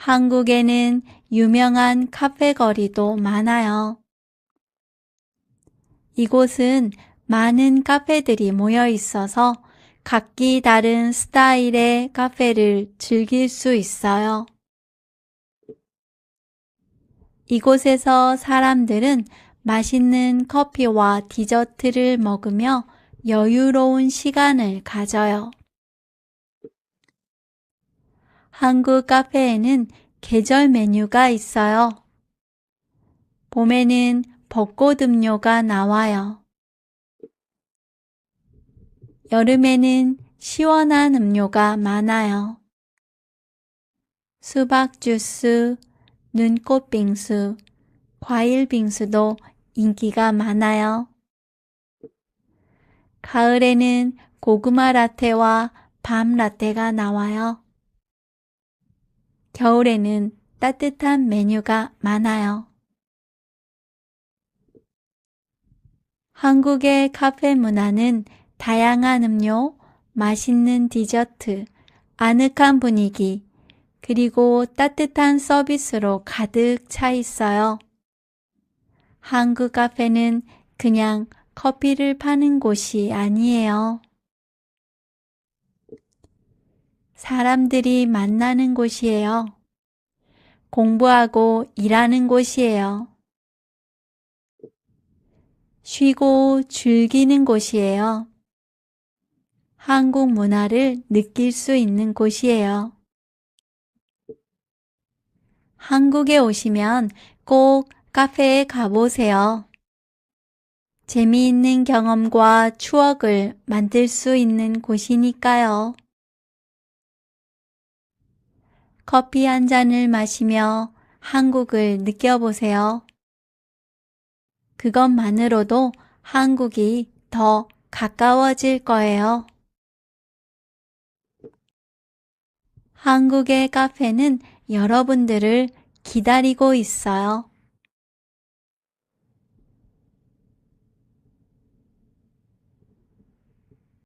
한국에는 유명한 카페 거리도 많아요. 이곳은 많은 카페들이 모여 있어서 각기 다른 스타일의 카페를 즐길 수 있어요. 이곳에서 사람들은 맛있는 커피와 디저트를 먹으며 여유로운 시간을 가져요. 한국 카페에는 계절 메뉴가 있어요. 봄에는 벚꽃 음료가 나와요. 여름에는 시원한 음료가 많아요. 수박 주스, 눈꽃 빙수, 과일 빙수도 인기가 많아요. 가을에는 고구마 라떼와 밤 라떼가 나와요. 겨울에는 따뜻한 메뉴가 많아요. 한국의 카페 문화는 다양한 음료, 맛있는 디저트, 아늑한 분위기, 그리고 따뜻한 서비스로 가득 차 있어요. 한국 카페는 그냥 커피를 파는 곳이 아니에요. 사람들이 만나는 곳이에요. 공부하고 일하는 곳이에요. 쉬고 즐기는 곳이에요. 한국 문화를 느낄 수 있는 곳이에요. 한국에 오시면 꼭 카페에 가보세요. 재미있는 경험과 추억을 만들 수 있는 곳이니까요. 커피 한 잔을 마시며 한국을 느껴보세요. 그것만으로도 한국이 더 가까워질 거예요. 한국의 카페는 여러분들을 기다리고 있어요.